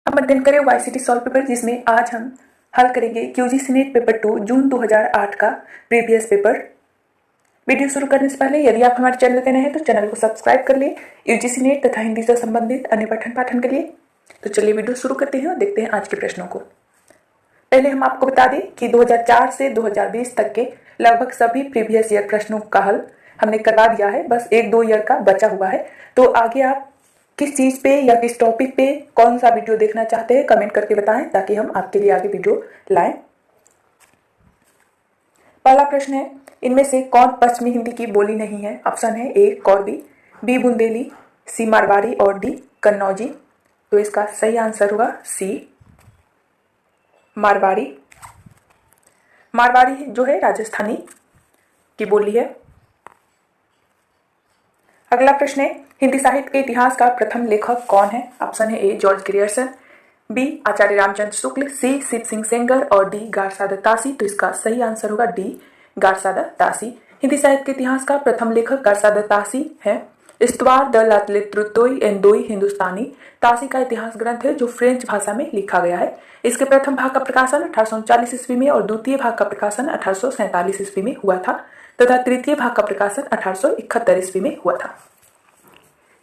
हम अध्ययन करें वाईसीटी सॉल्व पेपर, जिसमें आज हम हल करेंगे यूजीसी नेट पेपर 2 जून 2008 का प्रीवियस पेपर। वीडियो शुरू करने से पहले यदि आप हमारे चैनल पर नए हैं तो चैनल को सब्सक्राइब कर लें यूजीसी नेट तथा हिंदी से संबंधित अन्य पठन पाठन के लिए। तो चलिए वीडियो शुरू करते हैं और देखते हैं आज के प्रश्नों को। पहले हम आपको बता दें कि 2004 से 2020 तक के लगभग सभी प्रीवियस ईयर प्रश्नों का हल हमने करवा दिया है, बस 1-2 ईयर का बचा हुआ है। तो आगे आप किस चीज़ पे या किस टॉपिक पे कौन सा वीडियो देखना चाहते हैं कमेंट करके बताएं, ताकि हम आपके लिए आगे वीडियो लाएं। पहला प्रश्न है, इनमें से कौन पश्चिमी हिंदी की बोली नहीं है? ऑप्शन है ए कौरवी, बी बुंदेली, सी मारवाड़ी और डी कन्नौजी। तो इसका सही आंसर होगा सी मारवाड़ी। मारवाड़ी जो है राजस्थानी की बोली है। अगला प्रश्न है, हिंदी साहित्य के इतिहास का प्रथम लेखक कौन है? ऑप्शन है ए जॉर्ज ग्रियर्सन, बी आचार्य रामचंद्र शुक्ल, सी शिव सिंह सेंगर और डी गारसादा तासी। तो इसका सही आंसर होगा डी गारसादा तासी। हिंदी साहित्य के इतिहास का प्रथम लेखक गारसादा तासी है। इस्तवार द लातलित्रुतोई एंदोई हिंदुस्तानी तासी का इतिहास ग्रंथ है जो फ्रेंच भाषा में लिखा गया है। इसके प्रथम भाग का प्रकाशन 1839 ईस्वी में और द्वितीय भाग का प्रकाशन 1847 ईस्वी में हुआ था तथा तृतीय भाग का प्रकाशन 1871 ईस्वी में हुआ था।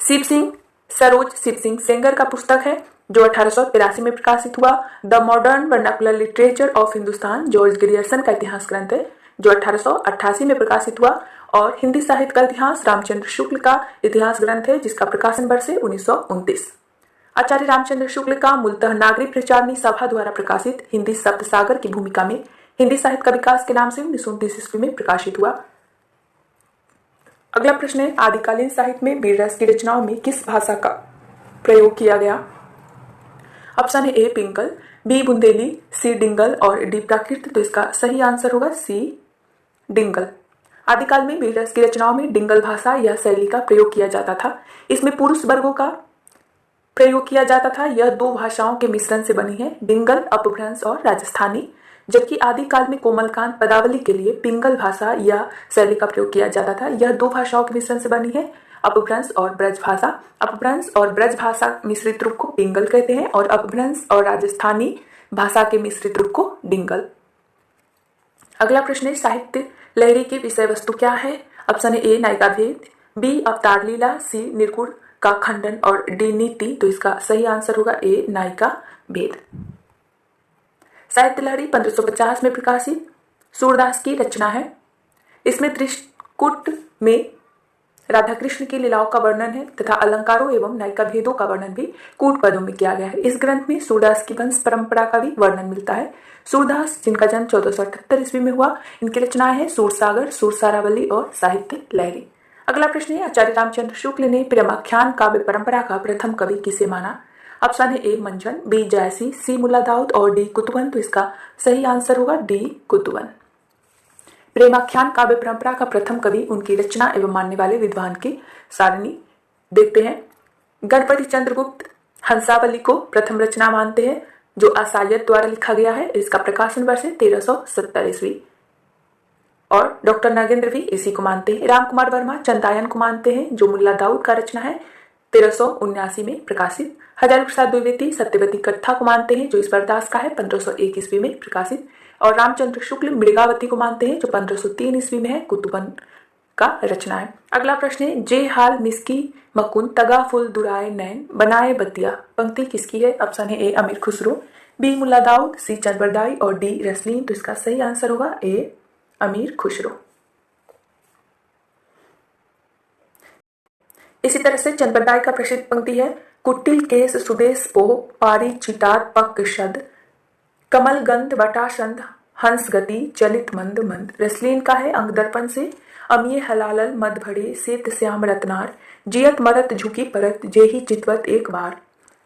शिव सिंह सरोज शिव सिंह सेंगर का पुस्तक है जो 1883 में प्रकाशित हुआ। The modern vernacular literature of Hindustan George Grierson का इतिहास ग्रंथ है जो 1888 में प्रकाशित हुआ। और हिंदी साहित्य का इतिहास रामचंद्र शुक्ल का इतिहास ग्रंथ है जिसका प्रकाशन वर्ष है 1929। आचार्य रामचंद्र शुक्ल का मूलतः नागरिक प्रचारणी सभा द्वारा प्रकाशित हिंदी शब्द सागर की भूमिका में हिंदी साहित्य का विकास के नाम से 1929 ईस्वी में प्रकाशित हुआ। अगला प्रश्न है, आदिकालीन साहित्य में वीर रस की रचनाओं में किस भाषा का प्रयोग किया गया? ऑप्शन है ए पिंगल, बी बुंदेली, सी डिंगल और डी प्राकृत। तो इसका सही आंसर होगा सी डिंगल। आदिकाल में वीर रस की रचनाओं में डिंगल भाषा या शैली का प्रयोग किया जाता था। इसमें पुरुष वर्गों का प्रयोग किया जाता था। यह दो भाषाओं के मिश्रण से बनी है, डिंगल अपभ्रंश और राजस्थानी, जबकि आदिकाल में कोमलकांत पदावली के लिए पिंगल भाषा या शैली का प्रयोग किया जाता था। यह दो भाषाओं के मिश्रण से बनी है, अपभ्रंश और ब्रज भाषा। अपभ्रंश और ब्रज भाषा मिश्रित रूप को पिंगल कहते हैं और अपभ्रंश और राजस्थानी भाषा के मिश्रित रूप को डिंगल। अगला प्रश्न है, साहित्य लहरी की विषय वस्तु क्या है? ऑप्शन है ए नायिका भेद, बी अवतार लीला, सी निर्गुण का खंडन और डी नीति। तो इसका सही आंसर होगा ए नायिका भेद। साहित्य लहरी 1550 में प्रकाशित सूरदास की रचना है। इसमें त्रिशकुट में राधा कृष्ण की लीलाओं का वर्णन है तथा अलंकारों एवं नायिका भेदों का वर्णन भी कूट पदों में किया गया है। इस ग्रंथ में सूरदास की वंश परंपरा का भी वर्णन मिलता है। सूरदास जिनका जन्म 1478 ईस्वी में हुआ, इनकी रचनाएं हैं सूरसागर, सूरसारावली और साहित्य लहरी। अगला प्रश्न है, आचार्य रामचंद्र शुक्ल ने प्रेमाख्यान काव्य परंपरा का प्रथम कवि किसे माना? ऑप्शन है ए मंजन, बी जायसी, सी मुल्ला दाऊद और डी कुतुबन। तो इसका सही आंसर होगा डी कुतुबन। प्रेमाख्यान काव्य परंपरा का प्रथम कवि उनकी रचना एवं मानने वाले विद्वान की सारणी देखते हैं। गणपति चंद्रगुप्त हंसावली को प्रथम रचना मानते हैं जो आसायत द्वारा लिखा गया है। इसका प्रकाशन वर्ष है 1370 ईस्वी। और डॉक्टर नागेंद्र भी इसी को मानते हैं। राम कुमार वर्मा चंदायन को मानते हैं जो मुल्ला दाऊद का रचना है 1379 में प्रकाशित। हजारी प्रसाद द्विवेदी सत्यवती कथा को मानते हैं जो ईश्वरदास का है 1501 ईस्वी में प्रकाशित। और रामचंद्र शुक्ल मृगावती को मानते हैं जो 1503 ईस्वी में है, कुतुबन का रचना है। अगला प्रश्न है, जे हाल मिस्की मकुन तगा फुल दुराए नैन बनाए बतिया पंक्ति किसकी है? ऑप्शन है ए अमीर खुसरो, बी मुल्ला दाऊद, सी चंद्रबरदाई और डी रसलीन। तो इसका सही आंसर होगा ए अमीर खुसरो। इसी तरह से चंद्रबरदाई का प्रसिद्ध पंक्ति है, कुटिल केस सुदेश पो पारी चिटार पक शद कमल गंध वटाशंद हंस गति चलित मंद मंद। रसलीन का है, अंग दर्पण से अमिये हलालल मद भड़े सेत श्याम रत्नार जियत मरत झुकी परत जेही चितवत एक बार।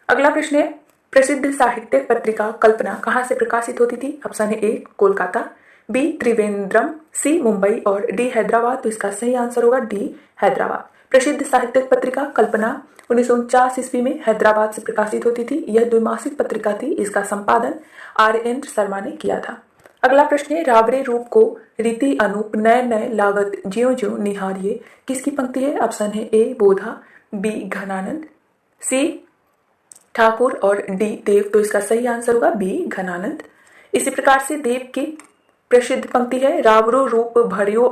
अगला प्रश्न है, प्रसिद्ध साहित्यिक पत्रिका कल्पना कहाँ से प्रकाशित होती थी? ऑप्शन है ए कोलकाता, बी त्रिवेंद्रम, सी मुंबई और डी हैदराबाद। तो इसका सही आंसर होगा डी हैदराबाद। प्रसिद्ध साहित्यिक पत्रिका कल्पना 1949 ईस्वी में हैदराबाद से प्रकाशित होती थी। यह द्विमासिक पत्रिका थी। इसका संपादन आर्येंद्र शर्मा ने किया था। अगला प्रश्न है, रावरे रूप को रीति अनूप नए नए लागत ज्यों ज्यों निहारिये किसकी पंक्ति है? ऑप्शन है ए बोधा, बी घनानंद, सी ठाकुर और डी देव, तो इसका सही आंसर होगा बी घनानंद। इसी प्रकार से देव की प्रसिद्ध पंक्ति है, रावरो रूप भरियो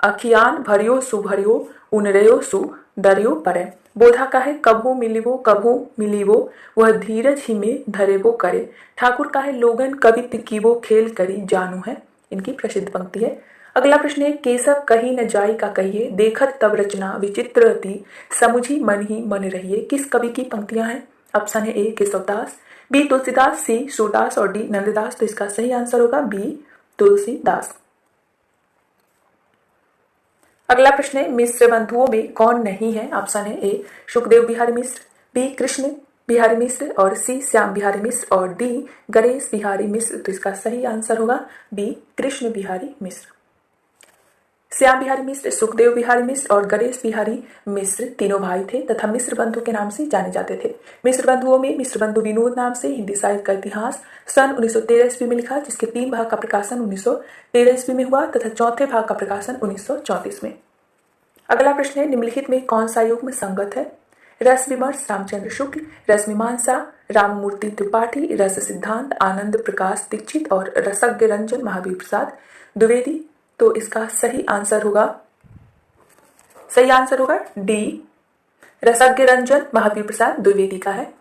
अखियान भरियो सुभरियो उनरयो सु दरियो परे। बोधा का है, कभू मिलीवो वह धीरज ही में धरे वो करे। ठाकुर का है, लोगन कवित कीवो खेल करी जानू है। इनकी प्रसिद्ध पंक्ति है। अगला प्रश्न है, केसव कही न जाई का कहिए, देखत तब रचना विचित्र अति, समुझी मन ही मन रहिए। किस कवि की पंक्तियां हैं? ऑप्शन है ए केशवदास, बी तुलसीदास, सी सूरदास और डी नंददास, तो इसका सही आंसर होगा बी तुलसीदास। अगला प्रश्न है, मिश्र बंधुओं में कौन नहीं है? ऑप्शन है ए सुखदेव बिहारी मिश्र, बी कृष्ण बिहारी मिश्र और सी श्याम बिहारी मिश्र और डी गणेश बिहारी मिश्र, तो इसका सही आंसर होगा बी कृष्ण बिहारी मिश्र। श्याम बिहारी मिश्र, सुखदेव बिहारी मिश्र और गणेश बिहारी मिश्र तीनों भाई थे तथा मिश्र बंधु के नाम से जाने जाते थे। मिश्र बंधुओं में मिश्र बंधु विनोद नाम से हिंदी साहित्य का इतिहास सन 1913 ईस्वी में लिखा, जिसके 3 भाग का प्रकाशन 1913 ईस्वी में हुआ तथा चौथे भाग का प्रकाशन 1934 में। अगला प्रश्न है, निम्नलिखित में कौन सा युग्म संगत है? रस विमर्श रामचंद्र शुक्ल, रस मीमांसा राममूर्ति त्रिपाठी, रस सिद्धांत आनंद प्रकाश दीक्षित और रसज्ञ रंजन महावीर प्रसाद द्विवेदी, तो इसका सही आंसर होगा डी रसज्ञ रंजन महावीर प्रसाद द्विवेदी का है।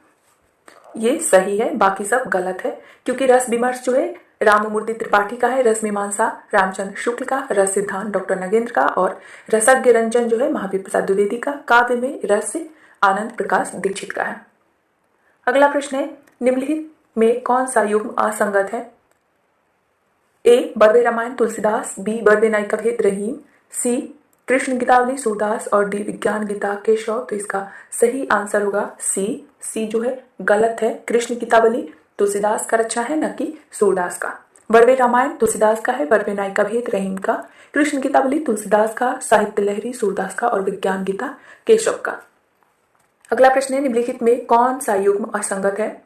ये सही है, बाकी सब गलत है, क्योंकि रस विमर्श जो है राममूर्ति त्रिपाठी का है, रस मीमांसा रामचंद्र शुक्ल का, रस सिद्धांत डॉक्टर नगेंद्र का और रसज्ञ रंजन जो है महावीर प्रसाद द्विवेदी का। काव्य में रस आनंद प्रकाश दीक्षित का है। अगला प्रश्न है, निम्नलिखित में कौन सा युग्म असंगत है? ए बर्वे रामायण तुलसीदास, बी बर्वे नायिका भेद रहीम, सी कृष्ण गीतावली सूरदास और डी विज्ञान गीता केशव, तो इसका सही आंसर होगा सी जो है गलत है। कृष्ण गीतावली तुलसीदास का रचना है, न कि सूरदास का। बर्वे रामायण तुलसीदास का है, बर्वे नायिका भेद रहीम का, कृष्ण गीतावली तुलसीदास का, साहित्य लहरी सूरदास का और विज्ञान गीता केशव का। अगला प्रश्न है, निम्नलिखित में कौन सा युग्म असंगत है?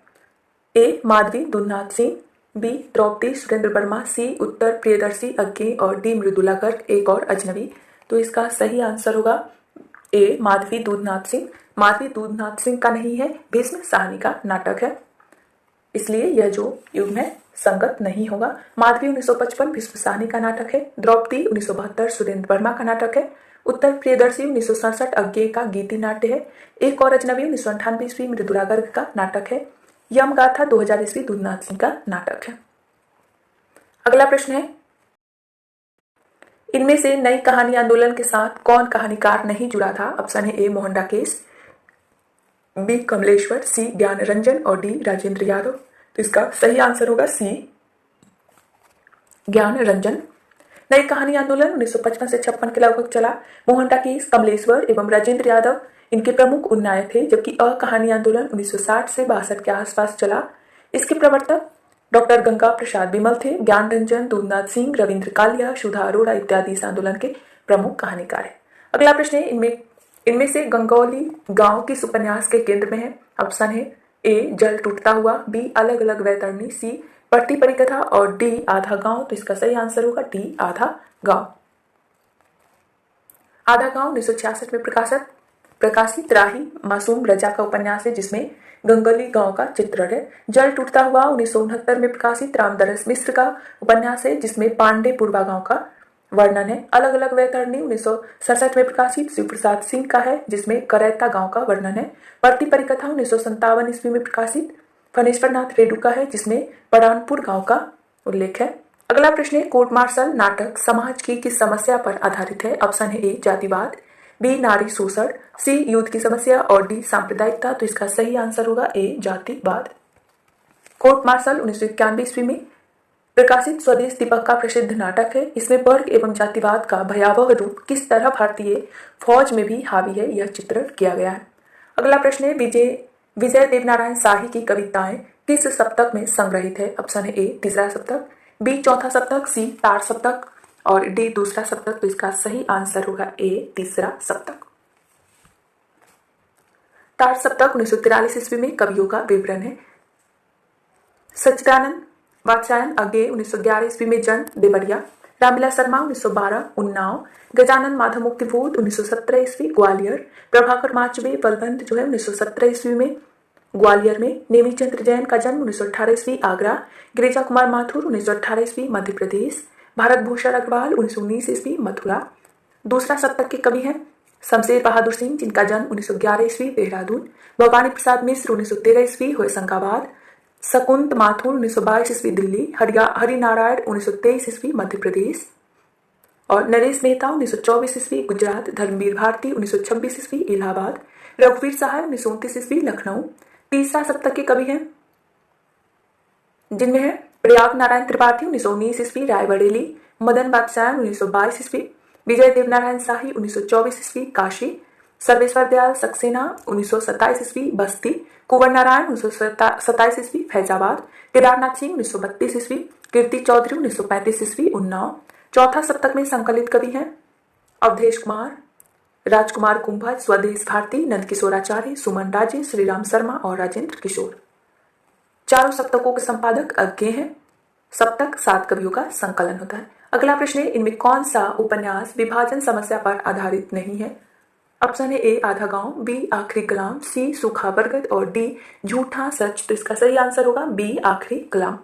ए माधवी दुन्नाथ सिंह, बी द्रौपदी सुरेंद्र वर्मा, सी उत्तर प्रियदर्शी अज्ञे और डी मृदुला गर्ग एक और अजनबी, तो इसका सही आंसर होगा ए माधवी दूधनाथ सिंह। माधवी दूधनाथ सिंह का नहीं है, भीष्म साहनी का नाटक है, इसलिए यह जो युग्म है संगत नहीं होगा। माधवी 1955 भीष्म साहनी का नाटक है, द्रौपदी 1972 सुरेंद्र वर्मा का नाटक है, उत्तर प्रियदर्शी 1967 अज्ञे का गीति नाट्य है, एक और अजनबी 1998 ईस्वी मृदुला गर्ग का नाटक है, यम गाथा 2000 ईस्वी दूधनाथ सिंह का नाटक है। अगला प्रश्न है, इनमें से नई कहानी आंदोलन के साथ कौन कहानीकार नहीं जुड़ा था? ऑप्शन है ए मोहन राकेश, बी कमलेश्वर, सी ज्ञान रंजन और डी राजेंद्र यादव, तो इसका सही आंसर होगा सी ज्ञान रंजन। नई कहानी आंदोलन 1955 से 56 के लगभग चला। मोहन राकेश, कमलेश्वर एवं राजेंद्र यादव इनके प्रमुख उन्नायक थे, जबकि कहानी आंदोलन 1960 से 62 के आसपास चला। इसके प्रवर्तक डॉक्टर गंगा प्रसाद विमल थे। ज्ञान रंजन, दूधनाथ सिंह, रविंद्र कालिया, सुधा अरोड़ा इत्यादि इस आंदोलन के प्रमुख कहानीकार है। अगला प्रश्न है, इनमें से गंगौली गांव किस उपन्यास के केंद्र में है? ऑप्शन है ए जल टूटता हुआ, बी अलग अलग वैतरणी, सी पट्टी परिकथा और डी आधा गांव, तो इसका सही आंसर होगा डी आधा गांव। आधा गांव 1966 में प्रकाशित राही मासूम रजा का उपन्यास है, जिसमें गंगौली गांव का चित्रण है। जल टूटता हुआ 1969 में प्रकाशित रामदरस मिश्र का उपन्यास है, जिसमें पांडेपुरवा गांव का वर्णन है। अलग अलग वैतरणी 1967 में प्रकाशित शिव प्रसाद सिंह का है, जिसमें करैता गांव का वर्णन है। पट्टी परिकथा 1957 ईस्वी में प्रकाशित फणेश्वर नाथ रेड्डू का है, जिसमें परानपुर गांव का उल्लेख है। अगला प्रश्न है, कोर्ट मार्शल नाटक समाज की किस समस्या पर आधारित है? ऑप्शन है ए जातिवाद, बी नारी शोषण, सी युद्ध की समस्या और डी सांप्रदायिकता, तो इसका सही आंसर होगा ए जातिवाद। कोर्ट मार्शल 1991 ईस्वी में प्रकाशित स्वदेश दीपक का प्रसिद्ध नाटक है। इसमें वर्ग एवं जातिवाद का भयावह रूप किस तरह भारतीय फौज में भी हावी है, यह चित्रण किया गया है। अगला प्रश्न है, विजय देवनारायण शाही की कविताएं किस सप्तक में संग्रहित है? ऑप्शन है ए तीसरा सप्तक, बी चौथा सप्तक, सी तार सप्तक और डी दूसरा सप्तक, तो इसका सही आंसर होगा ए तीसरा सप्तक। तार सप्तक 1943 ईस्वी में कवियों का विवरण है। सच्चिदानंद वात्स्यायन अज्ञे 1911 ईस्वी में जन्म देवरिया, रामविलास शर्मा 1912 उन्नाव, गजानन माधव मुक्तिबोध 1917 ईस्वी ग्वालियर, प्रभाकर माचवे बलबंत जो है 1917 ईस्वी में ग्वालियर में। नेमीचंद्र जैन का जन्म 1918 ईस्वी आगरा। गिरिजा कुमार माथुर 1918 ईस्वी मध्य प्रदेश। भारत भूषण अग्रवाल 1919 ईस्वी मथुरा। दूसरा शतक के कवि हैं शमशेर बहादुर सिंह, जिनका जन्म 1911 ईस्वी देहरादून। भवानी प्रसाद मिश्र 1913 ईस्वी होशंगाबाद। शकुंत माथुर 1922 ईस्वी दिल्ली। हरिनारायण 1923 ईस्वी मध्य प्रदेश। और नरेश मेहता 1924 ईस्वी गुजरात। धर्मवीर भारती 1926 ईस्वी इलाहाबाद। रघुवीर सहाय 1929 ईस्वी लखनऊ। तीसरा शतक के कवि हैं जिनमें है प्रयाग नारायण त्रिपाठी 1919 ईस्वी रायबरेली। मदन बादशाह 1922 ईस्वी। विजय देवनारायण शाही 1924 ईस्वी काशी। सर्वेश्वर दयाल सक्सेना 1927 ईस्वी बस्ती। कुंवर नारायण 1927 ईस्वी फैजाबाद। केदारनाथ सिंह 1932 ईस्वी। कीर्ति चौधरी 1935 ईस्वी उन्नाव। चौथा शतक में संकलित कवि हैं अवधेश कुमार, राजकुमार कुंभज, स्वदेश भारती, नंदकिशोराचार्य, सुमन राजे, श्रीराम शर्मा और राजेंद्र किशोर। चारों सप्तकों के संपादक अज्ञे हैं। सप्तक 7 कवियों का संकलन होता है। अगला प्रश्न है, इनमें कौन सा उपन्यास विभाजन समस्या पर आधारित नहीं है? ऑप्शन है ए आधा गांव, बी आखिरी कलाम, सी सूखा बरगद और डी झूठा सच। तो इसका सही आंसर होगा बी आखिरी कलाम।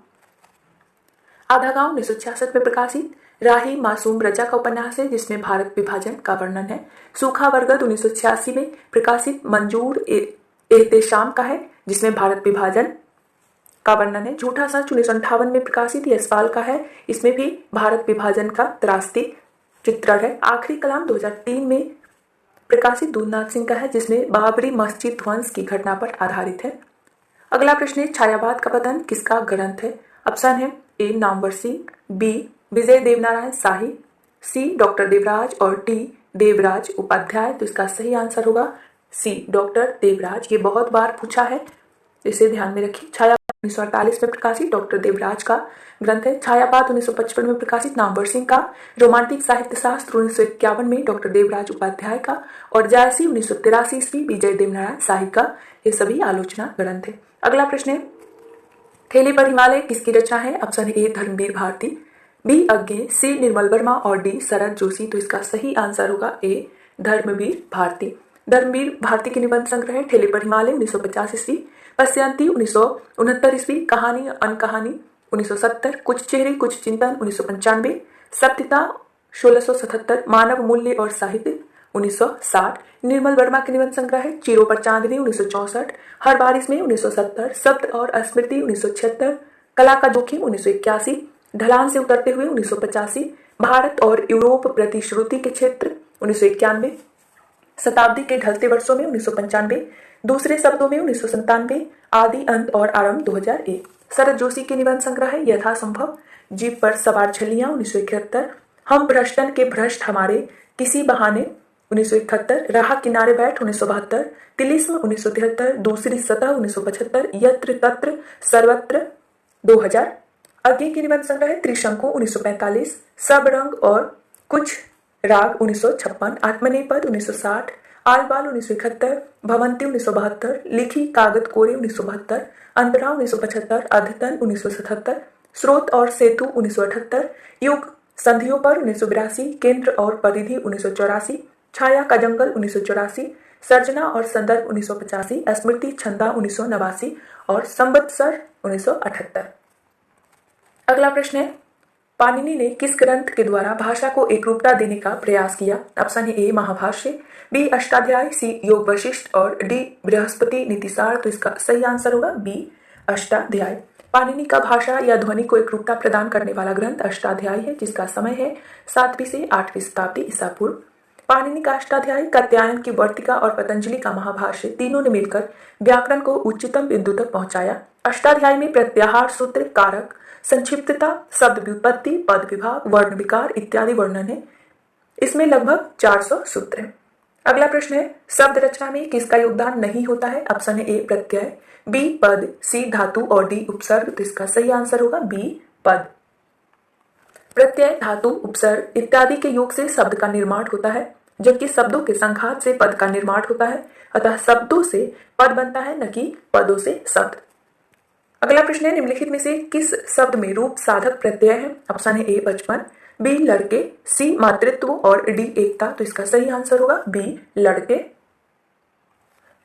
आधा गांव 1966 में प्रकाशित राही मासूम रजा का उपन्यास है जिसमें भारत विभाजन का वर्णन है। सूखा बरगद 1986 में प्रकाशित मंजूर एहतेशाम का है जिसमें भारत विभाजन का वर्णन है। झूठा सच 1958 में प्रकाशित यशपाल का है, इसमें भी भारत विभाजन का त्रास्ती चित्रण है। आखिरी कलाम 2003 में प्रकाशित दूधनाथ सिंह का है जिसमें बाबरी मस्जिद ध्वंस की घटना पर आधारित है। अगला प्रश्न है, छायावाद का पतन किसका ग्रंथ है? ऑप्शन है ए नामवर सिंह, बी विजय देवनारायण शाही, सी डॉक्टर देवराज और डी देवराज उपाध्याय। तो इसका सही आंसर होगा सी डॉक्टर देवराज। ये बहुत बार पूछा है, इसे ध्यान में रखिए। छायावाद 1948 में प्रकाशित डॉक्टर देवराज का ग्रंथ है। छायावाद 1955 में प्रकाशित नामवर सिंह का। रोमांटिक साहित्य शास्त्र 1951 में डॉक्टर देवराज उपाध्याय का। और जायसी 1983 ईस्वी विजय देवनारायण शाही का। ये सभी आलोचना ग्रंथ है। अगला प्रश्न है, थैली पर हिमालय किसकी रचना है? ऑप्शन है ए धर्मवीर भारती, बी अज्ञे, सी निर्मल वर्मा और डी शरद जोशी। तो इसका सही आंसर होगा ए धर्मवीर भारती। धर्मवीर भारती के निबंध संग्रह है थैली पर हिमालय 1950 ईस्वी, पश्यंती 1969 ईस्वी, कहानी अनकहानी 1970, कुछ चेहरे कुछ चिंतन 1995, सत्यता 1677, मानव मूल्य और साहित्य 1960। निर्मल वर्मा के निबंध संग्रह है चीरों पर चांदनी 1964, हर बारिश में 1970, शब्द और स्मृति 1976, कला का जोखिम 1981, ढलान से उतरते हुए 1985, भारत और यूरोप प्रतिश्रुति के क्षेत्र 1991, शताब्दी के ढलते वर्षों में 1995, दूसरे शब्दों में 1997, आदि अंत और आरंभ 2001। शरद जोशी के निबंध संग्रह है यथासंभव, जीप पर सवार छलियां 1971, हम भ्रष्टन के भ्रष्ट हमारे, किसी बहाने 1971, राह किनारे बैठ 1972, तिलिस्म 1973, दूसरी सतह 1975, यत्र तत्र सर्वत्र 2000। अज्ञे की निबंध संग्रह है त्रिशंकु 1945, सब रंग और कुछ राग 1956, आत्मनेपद 1960, आलबाल 1971, भवंती 1972, लिखी कागज कोरे 1972, अंतरा 1975, अद्यतन 1977, स्रोत और सेतु 1978, युग संधियों पर 1982, केंद्र और परिधि 1984, छाया का जंगल 1984, सर्जना और संदर्भ 1985, स्मृति छंदा 1989 और संवत्सर 1978। अगला प्रश्न है, पाणिनि ने किस ग्रंथ के द्वारा भाषा को एकरूपता देने का प्रयास किया? ऑप्शन है ए महाभाष्य, बी अष्टाध्यायी, सी योग वशिष्ठ और डी बृहस्पति नीतिसार। तो इसका सही आंसर होगा बी अष्टाध्यायी। पाणिनि का भाषा या ध्वनि को एकरूपता प्रदान करने वाला ग्रंथ अष्टाध्यायी है जिसका समय है 7वीं से 8वीं शताब्दी ईसा पूर्व। पाणिनि का अष्टाध्यायी, कात्यायन की वर्तिका और पतंजलि का महाभाष्य तीनों ने मिलकर व्याकरण को उच्चतम बिंदु तक पहुंचाया। अष्टाध्यायी में प्रत्याहार सूत्र, कारक, संक्षिप्तता, शब्द व्युत्पत्ति, पद विभाग, वर्ण विकार इत्यादि वर्णन है। इसमें लगभग 400 सूत्र हैं। अगला प्रश्न है, शब्द रचना में किसका योगदान नहीं होता है? ऑप्शन है ए प्रत्यय, बी पद, सी धातु और डी उपसर्ग। तो इसका सही आंसर होगा बी पद। प्रत्यय, धातु, उपसर्ग इत्यादि के योग से शब्द का निर्माण होता है जबकि शब्दों के संघात से पद का निर्माण होता है। अतः शब्दों से पद बनता है न कि पदों से शब्द। अगला प्रश्न है, निम्नलिखित में से किस शब्द में रूप साधक प्रत्यय है? ऑप्शन है ए बचपन, बी लड़के, सी मातृत्व और डी एकता। तो इसका सही आंसर होगा बी लड़के।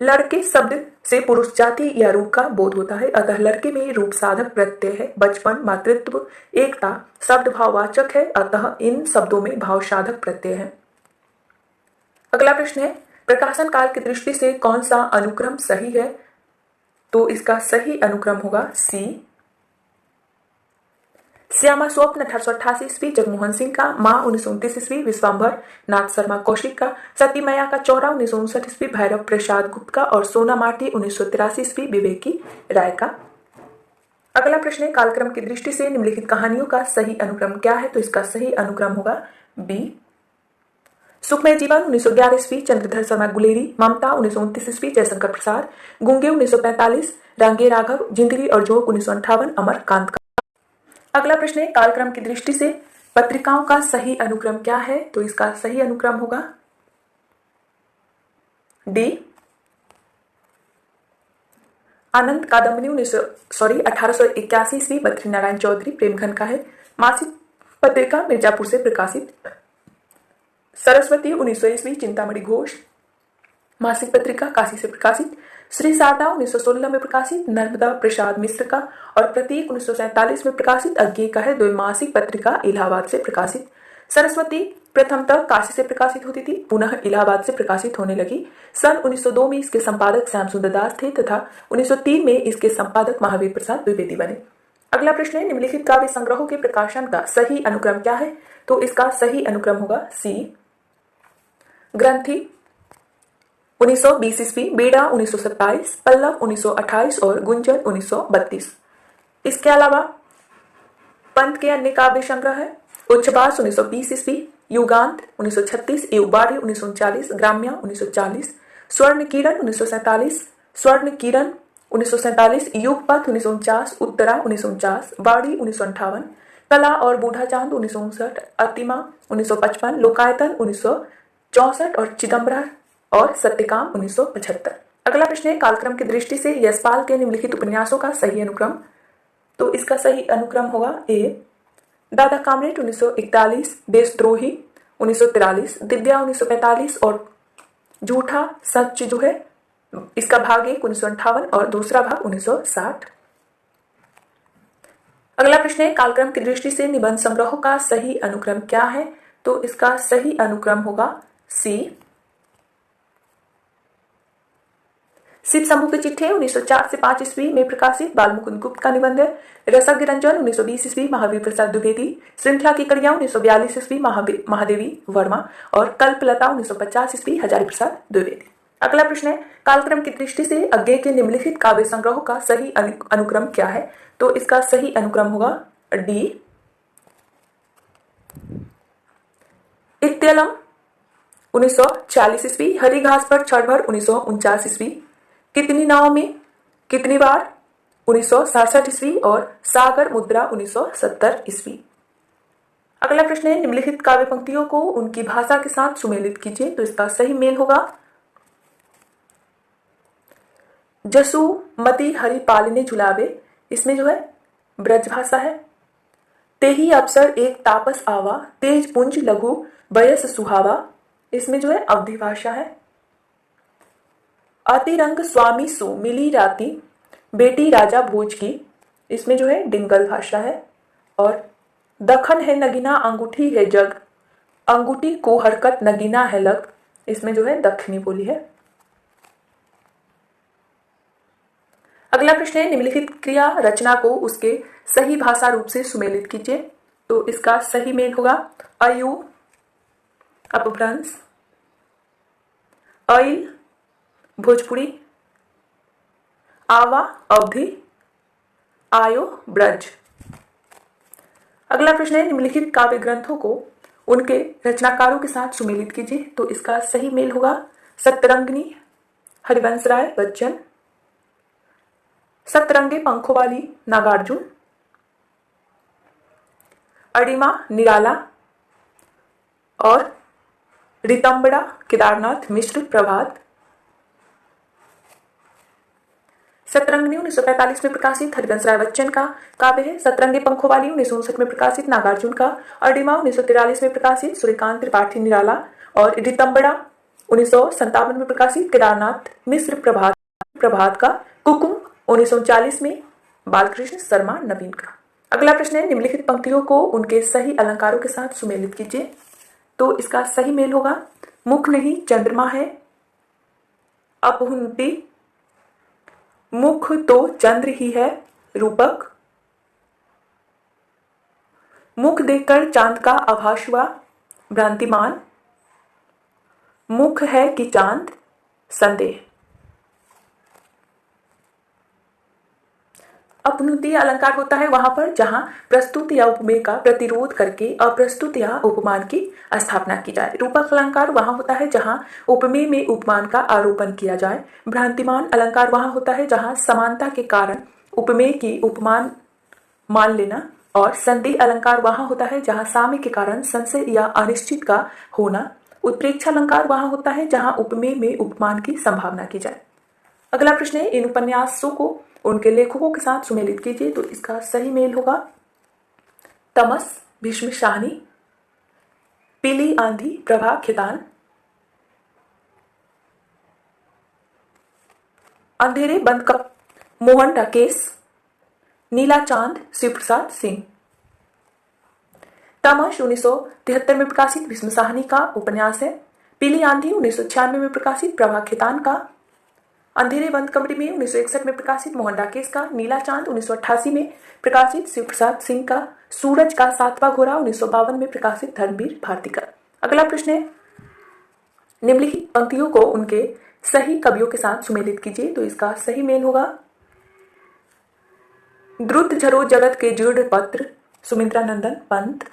लड़के शब्द से पुरुष जाति या रूप का बोध होता है, अतः लड़के में रूप साधक प्रत्यय है। बचपन, मातृत्व, एकता शब्द भाववाचक है, अतः इन शब्दों में भाव साधक प्रत्यय है। अगला प्रश्न है, प्रकाशन काल की दृष्टि से कौन सा अनुक्रम सही है? तो इसका सही अनुक्रम होगा सी। श्यामा स्वप्न 1888 ईस्वी जगमोहन सिंह का, माँ 1929 ईस्वी विश्वाम्भर नाथ शर्मा कौशिक का, सती मैया का चौरा 1959 ईस्वी भैरव प्रसाद गुप्त का और सोना माटी 1983 ईस्वी विवेकी राय का। अगला प्रश्न है, कालक्रम की दृष्टि से निम्नलिखित कहानियों का सही अनुक्रम क्या है? तो इसका सही अनुक्रम होगा बी। सुखमय जीवन 1911 ईस्वी चंद्रधर शर्मा गुलेरी, ममता 1929 ईस्वी जयशंकर प्रसाद, गुंगे 1945, रांगे राघव, जिंदगी और जोग 1958 अमरकांत का। अगला प्रश्न है, कालक्रम की दृष्टि से पत्रिकाओं का सही अनुक्रम क्या है? तो इसका सही अनुक्रम होगा डी। आनंद कादम्बनी 1881 ईस्वी बद्री नारायण चौधरी प्रेमघन का है, मासिक पत्रिका मिर्जापुर से प्रकाशित। सरस्वती 1900 ईस्वी चिंतामणि घोष, मासिक पत्रिका काशी से प्रकाशित। श्री शारदा 1916 में प्रकाशित नर्मदा प्रसाद मिश्र का और प्रतीक 1947 में प्रकाशित अज्ञे का है, द्वैमासिक पत्रिका इलाहाबाद से प्रकाशित। सरस्वती प्रथमतः काशी से प्रकाशित होती थी, पुनः इलाहाबाद से प्रकाशित होने लगी। सन 1902 में इसके संपादक श्याम सुंदर दास थे तथा 1903 में इसके संपादक महावीर प्रसाद द्विवेदी बने। अगला प्रश्न है, निम्नलिखित काव्य संग्रहों के प्रकाशन का सही अनुक्रम क्या है? तो इसका सही अनुक्रम होगा सी। ग्रंथि 1920 ईस्वी, बेड़ा 1927, पल्लव 1928 और गुंजन 1932। इसके अलावा पंत के अन्य काव्य संग्रह है उच्छ्वास 1920 ईस्वी, युगांत 1936, युगबाड़ी 1939, ग्राम्या 1940, स्वर्ण किरण 1947, स्वर्ण किरण 1947, युगपथ 1949, उत्तरा 1949, बाड़ी 1958, कला और बूढ़ा चांद 1959, अतिमा 1955, लोकायतन 1964 और चिदम्बरा और सत्यकाम 1975। अगला प्रश्न है, कालक्रम की दृष्टि से यशपाल के निम्नलिखित उपन्यासों का सही अनुक्रम? तो इसका सही अनुक्रम होगा ए। दादा कामरेड 1941, देशद्रोही 1943, दिव्या 1945 और झूठा सच जो है इसका भाग 1 1958 और दूसरा भाग 1960। अगला प्रश्न है, कालक्रम की दृष्टि से निबंध संग्रहों का सही अनुक्रम क्या है? तो इसका सही अनुक्रम होगा सी। शिव शंभू की चिट्ठी 1904 से 5 ईस्वी में प्रकाशित बालमुकुंद गुप्त का निबंध है। रसज्ञ रंजन 1920 ईस्वी महावीर प्रसाद द्विवेदी, श्रृंखला की कड़ियां 1942 ईस्वी महादेवी वर्मा और कल्पलता 1950 ईस्वी हजारी प्रसाद द्विवेदी। अगला प्रश्न है, कालक्रम की दृष्टि से अज्ञे के निम्नलिखित काव्य संग्रहों का सही अनुक्रम क्या है? तो इसका सही अनुक्रम होगा डी। इत्तेलम 1940 ईस्वी, हरी घास पर क्षणभर 1949 ईस्वी, कितनी नाव में कितनी बार 1967 ईस्वी और सागर मुद्रा 1970 ईस्वी। अगला प्रश्न है, निम्नलिखित काव्य पंक्तियों को उनकी भाषा के साथ सुमेलित कीजिए। तो इसका सही मेल होगा जसु मति हरि पालने झुलावे, इसमें जो है ब्रज भाषा है। तेही अवसर एक तापस आवा, तेज पुंज लघु बयस सुहावा, इसमें जो है अवधि भाषा है। अतिरंग स्वामी सु मिली राती, बेटी राजा भोज की, इसमें जो है डिंगल भाषा है। और दखन है नगीना अंगूठी है जग, अंगूठी को हरकत नगीना है लग, इसमें जो है दक्षिणी बोली है। अगला प्रश्न है, निम्नलिखित क्रिया रचना को उसके सही भाषा रूप से सुमेलित कीजिए। तो इसका सही मेल होगा अयु अपभ्रंश, अइल भोजपुरी, आवा अवधि, आयो ब्रज। अगला प्रश्न है, निम्नलिखित काव्य ग्रंथों को उनके रचनाकारों के साथ सुमेलित कीजिए। तो इसका सही मेल होगा सतरंगिनी हरिवंश राय बच्चन, सतरंगे पंखों वाली नागार्जुन, अडिमा निराला और रितंबड़ा केदारनाथ मिश्र प्रभात। सतरंगिनी 1945 में प्रकाशित हरिवंश राय बच्चन का काव्य है। सतरंगे पंखों वाली 1959 में प्रकाशित नागार्जुन का, अडिमा 1943 में प्रकाशित सूर्यकांत त्रिपाठी निराला और रितंबड़ा 1957 में प्रकाशित केदारनाथ मिश्र प्रभात का। कुकुम 1939 में बालकृष्ण शर्मा नवीन का। अगला प्रश्न है, निम्नलिखित पंक्तियों को उनके सही अलंकारों के साथ सुमेलित कीजिए। तो इसका सही मेल होगा, मुख नहीं चंद्रमा है, अपहुंति, मुख तो चंद्र ही है, रूपक, मुख देखकर चांद का आभास हुआ, भ्रांतिमान, मुख है कि चांद, संदेह। अपनुति अलंकार होता है वहां पर जहां प्रस्तुत या उपमेय का प्रतिरोध करके अप्रस्तुत या उपमान की स्थापना की जाए। रूपक अलंकार वहां होता है जहां उपमेय में उपमान का आरोपण किया जाए। भ्रांतिमान अलंकार वहां होता है जहां समानता के कारण उपमेय की उपमान मान लेना। और संदेह अलंकार वहां होता है जहां साम्य के कारण संशय या अनिश्चित का होना। उत्प्रेक्षा अलंकार वहां होता है जहां उपमेय में उपमान की संभावना की जाए। अगला प्रश्न है, इन उपन्यासों को उनके लेखकों के साथ सुमेलित कीजिए। तो इसका सही मेल होगा, तमस, भीष्म शाहनी, पीली आंधी, प्रभा खितान, अंधेरे बंद कप, मोहन राकेश, नीला चांद, शिव प्रसाद सिंह। तमस 1973 में प्रकाशित भीष्म शाहनी का उपन्यास है। पीली आंधी 1996 में प्रकाशित प्रभा खितान का। अंधेरे बंद कमरे में 1961 में प्रकाशित मोहन राकेश का। नीला चांद 1988 में प्रकाशित शिव प्रसाद सिंह का। सूरज का सातवां घोड़ा 1952 में प्रकाशित धर्मवीर भारती का। अगला प्रश्न है, निम्नलिखित पंक्तियों को उनके सही कवियों के साथ सुमेलित कीजिए। तो इसका सही मेल होगा, द्रुत झरो जगत के जीर्ण पत्र, सुमित्रा नंदन पंत।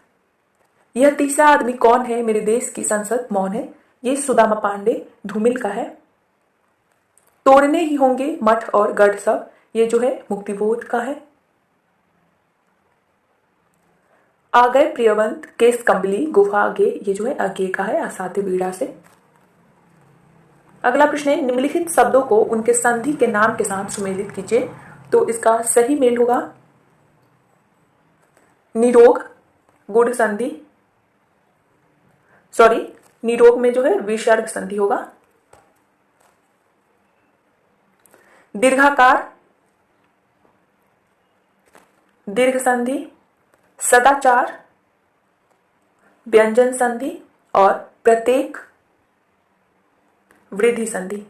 यह तीसरा आदमी कौन है, मेरे देश की संसद मौन है, ये सुदामा पांडे धूमिल का है। तोड़ने ही होंगे मठ और गढ़ सब, ये जो है मुक्तिबोध का है। आ गए प्रियवंत केस कंबली गुफा आगे, ये जो है अज्ञे का है, असाध्य बीड़ा से। अगला प्रश्न है, निम्नलिखित शब्दों को उनके संधि के नाम के साथ सुमेलित कीजिए। तो इसका सही मेल होगा, निरोग, गुड़ संधि, निरोग में जो है विसर्ग संधि होगा। दीर्घाकार, दीर्घ संधि, सदाचार, व्यंजन संधि और प्रत्येक, वृद्धि संधि।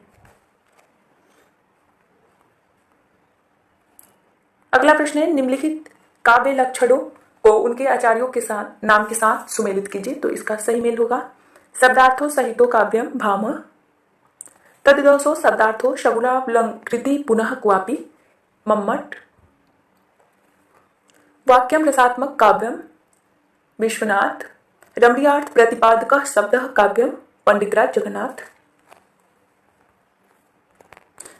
अगला प्रश्न है, निम्नलिखित काव्य लक्षणों को उनके आचार्यों के साथ नाम के साथ सुमेलित कीजिए। तो इसका सही मेल होगा, शब्दार्थो सहितो काव्यम भाम, तदिदोषो शब्दार्थो शगुनालंकृति पुनः क्वापि, मम्मट। वाक्यम रसात्मक काव्यम, विश्वनाथ। रमणीयार्थ प्रतिपादक शब्द काव्यम, पंडितराज जगन्नाथ।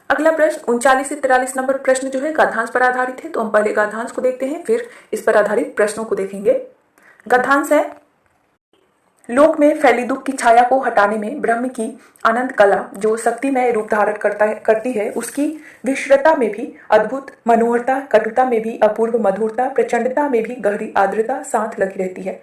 अगला प्रश्न 39 से 43 नंबर प्रश्न जो है गद्यांश पर आधारित है। तो हम पहले गद्यांश को देखते हैं, फिर इस पर आधारित प्रश्नों को देखेंगे। गद्यांश है, लोक में फैली दुख की छाया को हटाने में ब्रह्म की अनंत कला जो शक्तिमय रूप धारण करती है, उसकी विश्वता में भी अद्भुत मनोहरता, कटुता में भी अपूर्व मधुरता, प्रचंडता में भी गहरी आर्द्रता साथ लगी रहती है।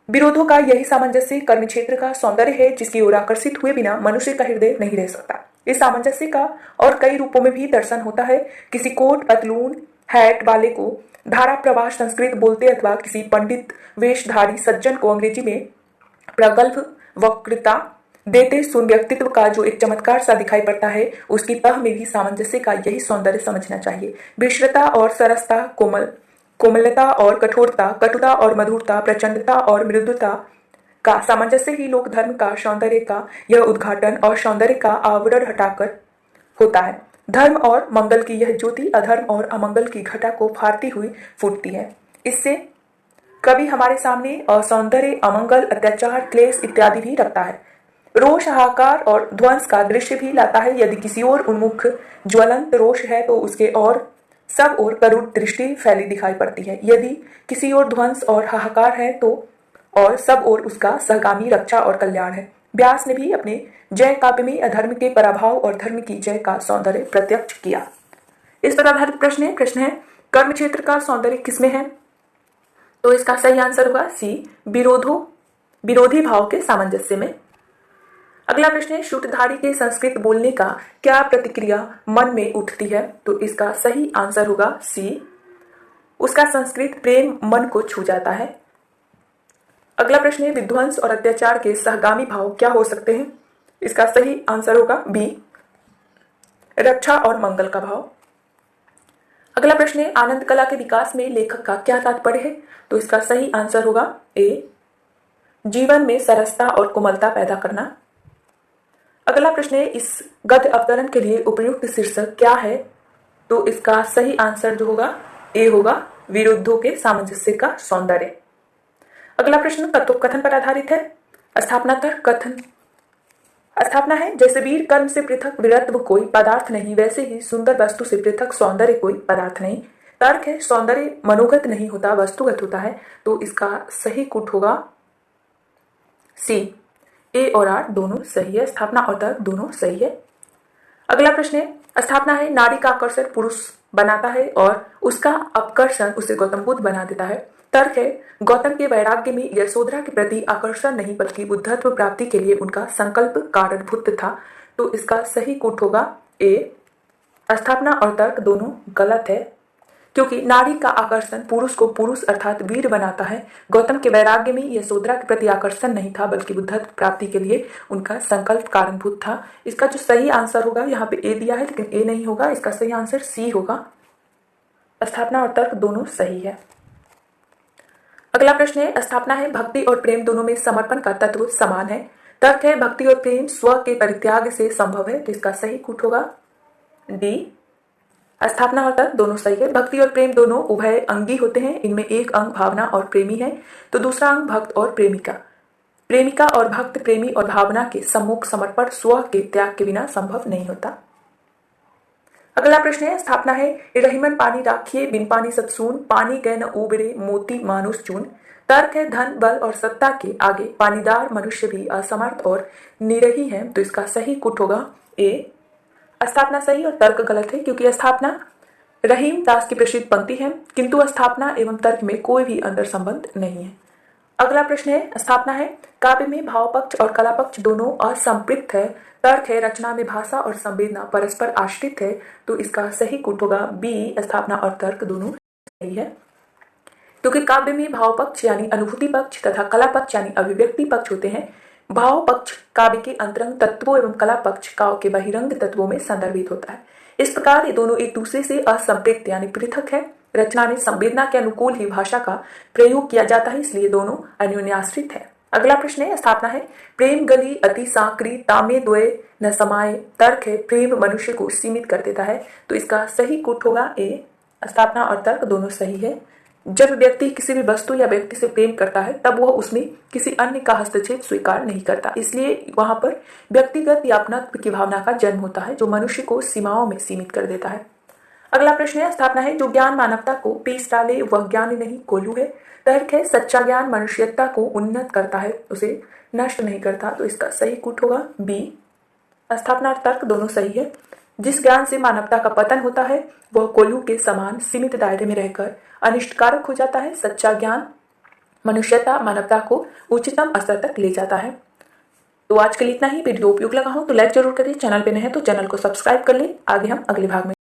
विरोधों का यही सामंजस्य कर्म क्षेत्र का सौंदर्य है, जिसकी ओर आकर्षित हुए बिना मनुष्य का हृदय नहीं रह सकता। इस सामंजस्य का और कई रूपों में भी दर्शन होता है। किसी कोट पतलून हैट वाले को धारा प्रवाह संस्कृत बोलते अथवा किसी पंडित वेशधारी सज्जन को अंग्रेजी में प्रगल्भ वक्रता देते सुन व्यक्तित्व का जो एक चमत्कार सा दिखाई पड़ता है, उसकी तह में भी सामंजस्य का यही सौंदर्य समझना चाहिए। विश्रता और सरसता, कोमलता और कठोरता, कटुता और मधुरता, प्रचंडता और मृदुता का सामंजस्य ही लोक धर्म का सौंदर्य का यह उद्घाटन और सौंदर्य का आवरण हटाकर होता है। धर्म और मंगल की यह ज्योति अधर्म और अमंगल की घटा को फाड़ती हुई फूटती है। इससे कवि हमारे सामने असौंदर्य, अमंगल, अत्याचार, क्लेश इत्यादि भी रखता है। रोष, हाहाकार और ध्वंस का दृश्य भी लाता है। यदि किसी ओर उन्मुख ज्वलंत रोष है तो उसके और सब ओर करुण दृष्टि फैली दिखाई पड़ती है। यदि किसी ओर ध्वंस और हाहाकार है तो और सब ओर उसका सहगामी रक्षा और कल्याण है। व्यास ने भी अपने जय काव्य में अधर्म के पराभव और धर्म की जय का सौंदर्य प्रत्यक्ष किया। इस पर आधारित प्रश्न है कर्म क्षेत्र का सौंदर्य किसमें है? तो इसका सही आंसर होगा सी, विरोधी भाव के सामंजस्य में। अगला प्रश्न है, शूटधारी के संस्कृत बोलने का क्या प्रतिक्रिया मन में उठती है? तो इसका सही आंसर होगा सी, उसका संस्कृत प्रेम मन को छू जाता है। अगला प्रश्न है, विध्वंस और अत्याचार के सहगामी भाव क्या हो सकते हैं? इसका सही आंसर होगा बी, रक्षा और मंगल का भाव। अगला प्रश्न है, आनंद कला के विकास में लेखक का क्या तात्पर्य है? तो इसका सही आंसर होगा ए, जीवन में सरसता और कोमलता पैदा करना। अगला प्रश्न है, इस गद्य अवतरण के लिए उपयुक्त शीर्षक क्या है? तो इसका सही आंसर जो होगा ए होगा, विरुद्धों के सामंजस्य का सौंदर्य। अगला प्रश्न तत्वकथन पर आधारित है। स्थापना तर्क कथन स्थापना है, जैसे वीर कर्म से पृथक वीरत्व कोई पदार्थ नहीं, वैसे ही सुंदर वस्तु से पृथक सौंदर्य कोई पदार्थ नहीं। तर्क है, सौंदर्य मनोगत नहीं होता, वस्तुगत होता है। तो इसका सही कूट होगा सी, ए और आर दोनों सही है, स्थापना और तर्क दोनों सही है। अगला प्रश्न है, स्थापना है, नारी का आकर्षण पुरुष बनाता है और उसका अपकर्षण उसे गौतम बुद्ध बना देता है। तर्क है, गौतम के वैराग्य में यशोधरा के प्रति आकर्षण नहीं बल्कि बुद्धत्व प्राप्ति के लिए उनका संकल्प कारणभूत था। तो इसका सही कूट होगा ए, स्थापना और तर्क दोनों गलत है, क्योंकि नारी का आकर्षण पुरुष को पुरुष अर्थात वीर बनाता है। गौतम के वैराग्य में यशोधरा के प्रति आकर्षण नहीं था बल्कि बुद्धत्व प्राप्ति के लिए उनका संकल्प कारणभूत था। इसका जो सही आंसर होगा, यहाँ पे ए दिया है लेकिन ए नहीं होगा, इसका सही आंसर सी होगा, स्थापना और तर्क दोनों सही है। अगला प्रश्न है, स्थापना है, भक्ति और प्रेम दोनों में समर्पण का तत्व समान है। तर्क है, भक्ति और प्रेम स्व के परित्याग से संभव है। तो इसका सही कूट होगा डी, स्थापना और तर्क दोनों सही है। भक्ति और प्रेम दोनों उभय अंगी होते हैं, इनमें एक अंग भावना और प्रेमी है तो दूसरा अंग भक्त और प्रेमिका। प्रेमिका और भक्त, प्रेमी और भावना के सम्मुख समर्पण स्व के त्याग के बिना संभव नहीं होता। अगला प्रश्न है, स्थापना है, रहीमन पानी राखिए बिन पानी सब सून, पानी गए न उबरे मोती मानुष चून। तर्क है, धन बल और सत्ता के आगे पानीदार मनुष्य भी असमर्थ और निरही है। तो इसका सही कूट होगा ए, स्थापना सही और तर्क गलत है, क्योंकि स्थापना रहीम दास की प्रसिद्ध पंक्ति है किंतु स्थापना एवं तर्क में कोई भी अंतर संबंध नहीं है। अगला प्रश्न है, स्थापना है, काव्य में भाव पक्ष और कला पक्ष दोनों असंपृक्त है। तर्क है, रचना में भाषा और संवेदना परस्पर आश्रित है। तो इसका सही कूट होगा बी, स्थापना और तर्क दोनों सही है, क्योंकि काव्य में भाव पक्ष यानी अनुभूति पक्ष तथा कला पक्ष यानी अभिव्यक्ति पक्ष होते हैं। भाव पक्ष काव्य के अंतरंग तत्वों एवं कला पक्ष काव्य के बहिरंग तत्वों में संदर्भित होता है। इस प्रकार ये दोनों एक दूसरे से असंपृक्त यानी पृथक है। रचना में संवेदना के अनुकूल ही भाषा का प्रयोग किया जाता है, इसलिए दोनों अन्योन्याश्रित है। अगला प्रश्न है, स्थापना है, प्रेम गली अति सांकरी तामे द्वय न समाये। तर्क है, प्रेम मनुष्य को सीमित कर देता है। तो इसका सही कूट होगा ए, स्थापना और तर्क दोनों सही है। जब व्यक्ति किसी भी वस्तु या व्यक्ति से प्रेम करता है तब वह उसमें किसी अन्य का हस्तक्षेप स्वीकार नहीं करता, इसलिए वहां पर व्यक्तिगत या अपनत्व की भावना का जन्म होता है जो मनुष्य को सीमाओं में सीमित कर देता है। अगला प्रश्न है, स्थापना है, जो ज्ञान मानवता को पीस डाले वह ज्ञान नहीं कोल्हू है। तर्क है, सच्चा ज्ञान मनुष्यता को उन्नत करता है, उसे नष्ट नहीं करता। तो इसका सही कूट होगा बी, स्थापना और तर्क दोनों सही है। जिस ज्ञान से मानवता का पतन होता है वह कोल्हू के समान सीमित दायरे में रहकर अनिष्टकारक हो जाता है। सच्चा ज्ञान मनुष्यता मानवता को उच्चतम स्तर तक ले जाता है। तो आज के लिए इतना ही। वीडियो उपयोग लगा हो तो लाइक जरूर करिए, चैनल पे नए हैं तो चैनल को सब्सक्राइब कर ले। आगे हम अगले भाग में